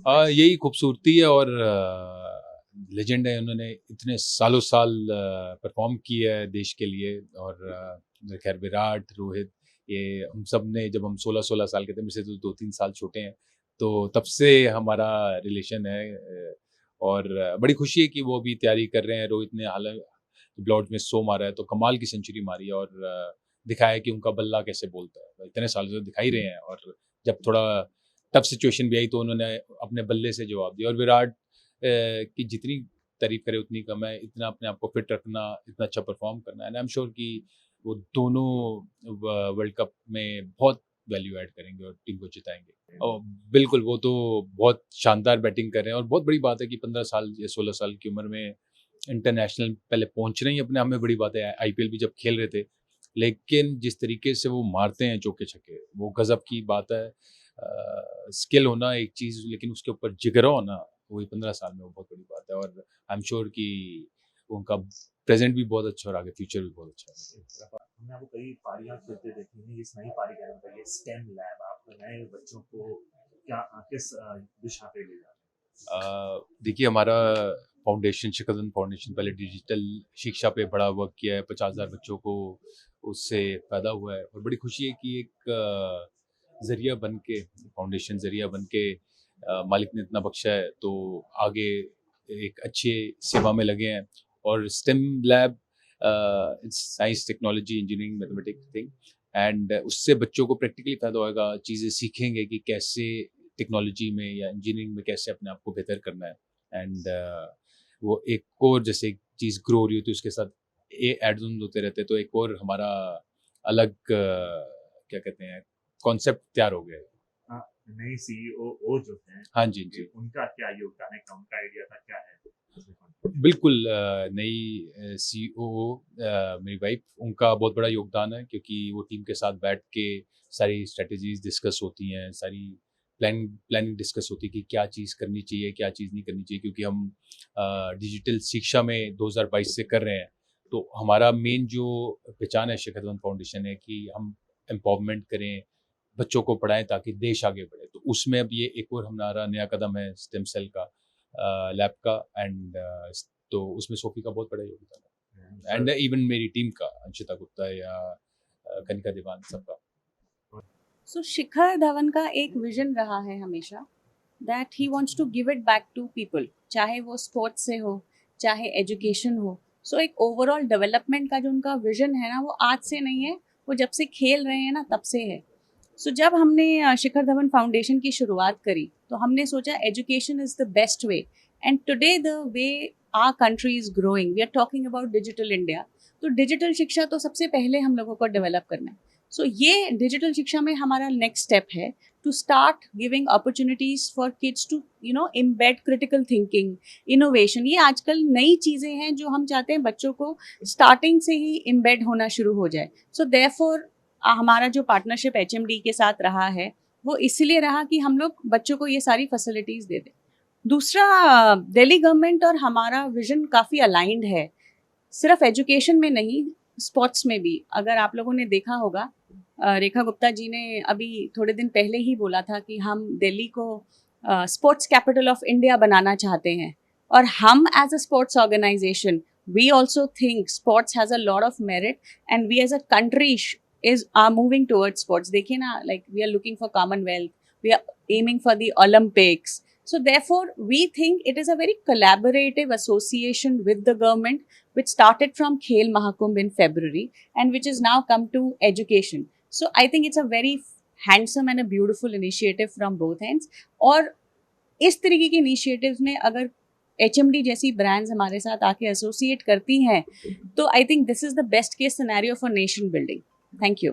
यही खूबसूरती है और लेजेंड है। उन्होंने इतने सालों साल परफॉर्म किया है देश के लिए। और खैर विराट, रोहित, ये हम सब ने, जब हम 16-16 साल के थे, मेरे से तो 2-3 साल छोटे हैं, तो तब से हमारा रिलेशन है। और बड़ी खुशी है कि वो अभी तैयारी कर रहे हैं। रोहित ने हालांकि लॉर्ड्स में 100 मारा है, तो कमाल की सेंचुरी मारी है। और दिखाया है कि उनका बल्ला कैसे बोलता है। इतने सालों से दिखा ही रहे हैं। और जब थोड़ा टफ सिचुएशन भी आई तो उन्होंने अपने बल्ले से जवाब दिया। और विराट की जितनी तारीफ करे उतनी कम है। इतना अपने आप को फिट रखना, इतना अच्छा परफॉर्म करना, एंड आई एम श्योर कि वो दोनों वर्ल्ड कप में बहुत वैल्यू ऐड करेंगे और टीम को जिताएंगे। और बिल्कुल, वो तो बहुत शानदार बैटिंग कर रहे हैं। और बहुत बड़ी बात है कि 15 साल या 16 साल की उम्र में इंटरनेशनल पहले पहुंच रहे हैं, अपने आप में बड़ी बात है। आईपीएल भी जब खेल रहे थे, लेकिन जिस तरीके से वो मारते हैं चौके छक्के, वो गजब की बात है। स्किल होना एक चीज़, लेकिन उसके ऊपर जिगरा होना, वही 15 साल में वो बहुत बड़ी बात है। और आई एम श्योर कि उनका प्रेजेंट भी बहुत अच्छा और आगे फ्यूचर भी बहुत अच्छा है। हमने आपको कई पारियां खेलते देखे हैं, इस नई पारी के बारे में स्टेम लैब आप नए बच्चों को क्या किस दिशा पे ले जाते देखिए, हमारा फाउंडेशन, शिखरधवन फाउंडेशन, पहले डिजिटल शिक्षा पे बड़ा वर्क किया है। 50,000 बच्चों को उससे फ़ायदा हुआ है। और बड़ी खुशी है कि एक ज़रिया बन के, फाउंडेशन ज़रिया बन के, मालिक ने इतना बख्शा है तो आगे एक अच्छे सेवा में लगे हैं। और stem lab, it's science, technology, engineering, mathematics thing, and उससे बच्चों को प्रैक्टिकली फ़ायदा होगा। चीज़ें सीखेंगे कि कैसे टेक्नोलॉजी में या इंजीनियरिंग में कैसे अपने आप को बेहतर करना है। एंड वो एक और, जैसे एक चीज़ ग्रो हो रही होती है उसके साथ ये एड ऑन होते रहते हैं, तो एक और हमारा अलग क्या कहते हैं, कॉन्सेप्ट तैयार हो गया है। हैं? नई सीईओ जो हैं हाँ जी, जी। उनका क्या योगदान है, उनका आइडिया था क्या है बिल्कुल, नई सीईओ मेरी वाइफ, उनका बहुत बड़ा योगदान है, क्योंकि वो टीम के साथ बैठ के सारी स्ट्रेटजीज डिस्कस होती हैं, सारी प्लानिंग डिस्कस होती है कि क्या चीज़ करनी चाहिए, क्या चीज़ नहीं करनी चाहिए। क्योंकि हम डिजिटल शिक्षा में 2022 से कर रहे हैं, तो हमारा मेन जो पहचान है शिखरधवन फाउंडेशन है कि हम एम्पावरमेंट करें, बच्चों को पढ़ाएं ताकि देश आगे बढ़े। तो उसमें अब ये एक और हमारा नया कदम है स्टेम सेल का, लैब का। एंड तो उसमें सोफी का बहुत बड़ा योगदान है, एंड इवन मेरी टीम का, अंशिता गुप्ता या कनिका दीवान, सबका। सो शिखर धवन का एक विजन रहा है हमेशा that he wants to give it back to people, चाहे वो स्पोर्ट्स से हो, चाहे एजुकेशन हो। सो एक ओवरऑल डेवलपमेंट का जो उनका विजन है ना, वो आज से नहीं है, वो जब से खेल रहे हैं ना तब से है। सो जब हमने शिखर धवन फाउंडेशन की शुरुआत करी तो हमने सोचा education is the best way, and today the way our country is growing, we are talking about digital India. तो डिजिटल शिक्षा तो सबसे पहले हम लोगों को डेवलप करना है। सो ये डिजिटल शिक्षा में हमारा नेक्स्ट स्टेप है to start giving opportunities for kids to embed critical thinking, innovation. ये आजकल नई चीज़ें हैं जो हम चाहते हैं बच्चों को स्टार्टिंग से ही इम्बेड होना शुरू हो जाए। सो देयरफॉर हमारा जो पार्टनरशिप एचएमडी के साथ रहा है वो इसलिए रहा कि हम लोग बच्चों को ये सारी फैसिलिटीज़ दे दें। दूसरा, दिल्ली गवर्नमेंट और हमारा विजन काफ़ी अलाइंड है, सिर्फ एजुकेशन में नहीं, स्पोर्ट्स में भी। अगर आप लोगों ने देखा होगा, रेखा गुप्ता जी ने अभी थोड़े दिन पहले ही बोला था कि हम दिल्ली को स्पोर्ट्स कैपिटल ऑफ इंडिया बनाना चाहते हैं। और हम as a sports organisation, we also think sports has a lot of merit, and we as a country is are moving towards sports. देखिए ना, like we are looking for Commonwealth, we are aiming for the Olympics. So therefore, we think it is a very collaborative association with the government, which started from Khel Mahakumbh in February and which is now come to education. So I think it's a very handsome and a beautiful initiative from both ends. और इस तरीके के initiatives में अगर HMD जैसी brands हमारे साथ आके एसोसिएट करती हैं तो I think this is the best case scenario for nation building. Thank you.